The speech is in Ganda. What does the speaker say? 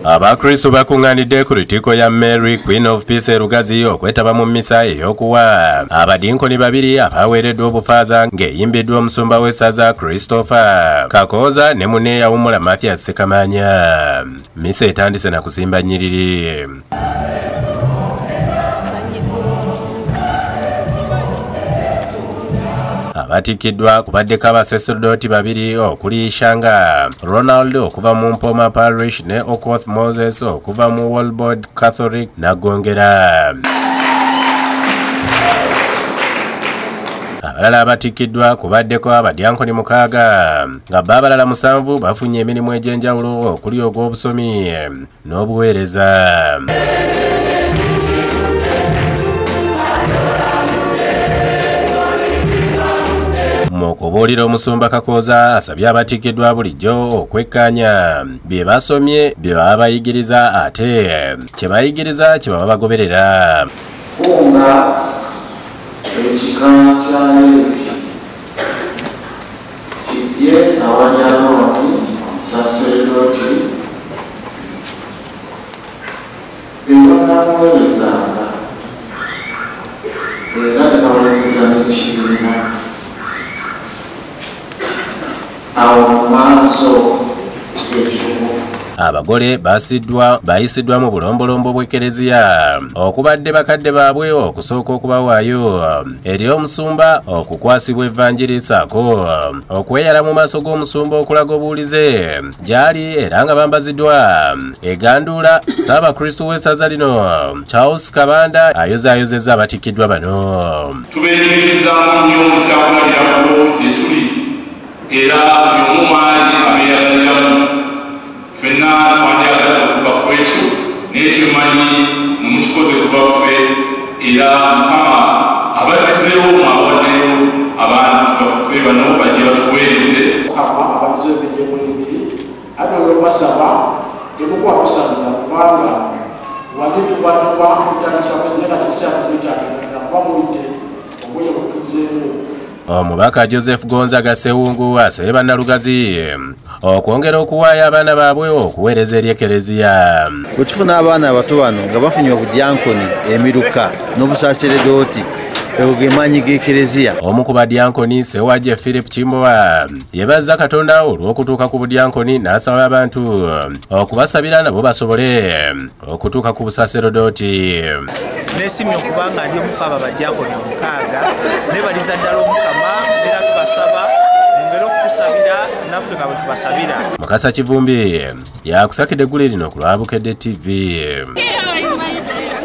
Abakristo bakunganidde ku Lutikko ya Mary Queen of Peace Lugazi okwetaba mu mmisa ey'okuwa abadinkoni babiri abaweereddwa obufaaza ng'eyimbiddwa omusumba w'essaza Christopher Kakooza ne munne eyawummula Mathias Ssekamaanya. Mmisa etandise na kusimba nnyiriri. Abatikiddwa kubaddeko abasaserdoti babiri okuli Shanga Ronald okuva mu Mpoma Parish ne Okoth Moses okuva mu Walbord Catholic Nagongera. Abalala abatikiddwa kubaddeko abadyankoni 6 nga b'abalala 7 bafunye emirimu egy'enjawulo okuli ogw'obusomi n'obuweereza. Okubuulira omusumba Kakooza asabye abatikiddwa bulijjo okwekkaanya bye basomye bye baba bayigiriza ate kye bayigiriza kye baba bagoberera. Kunga ekika kya Leevi kibye awali Alooni omusaserdoti be banaamuweerezanga era ne baweereza n'ekibiina. Abagole bayisiddwa mu bulombolombo bw'Ekereziya okubadde bakadde baabwe okusooka okubawaayo eri omusumba okukwasibwa evvanjiri ssaako okweyala mu maaso g'omusumba okulaga obuwulize gy'ali era nga bambaziddwa eganduula Ssaabakristu w'essaza lino Charles Kabanda ayozaayozezza abatikiddwa bano. Tubeeyigirizaamu nnyo mu kyakumalirako gye tuli era buli omu ali abeeyagaliramu ffenna twandyagadde okutuuka ku ekyo n'ekimanyi mumukikoze ku baffe era Mukama abatizeewo mwabawaddeyo abantu baffe bano bajje batuweereze abatizeewo ebyemu n'ebiri ate olwobasaba temukuba kusabira kubanga wadde tubatuba kutandisaakuzinekatisaakuzitaagirira kuba mulidde obuye butuzeewo. Omubaka Joseph Gonzaga Sewungu asabye bannalugazi okwongera okuwaayo abaana baabwe okuweereza eri Ekereziya. Bwe tufuna abaana abato bano nga bafunye obudyankoni, emiruka n'obusaaseredooti ego ge maanyi g'Ekereziya. Omu ku badyankoni Ssewajje Philip Kimbowa yeebazza Katonda olw'okutuuka ku budyankoni n'asaba abantu okubasabira nabo basobole okutuuka ku busaaseredooti. Neesimye okubanga ndi omu abo badyankoni 6 nebaliza ddala Omukama era tubasaba mungere okutusabira naffe nga bwe tubasabira. Mukasa Kivumbi yakusakidde eggulu lino ku Lwabukedde TV.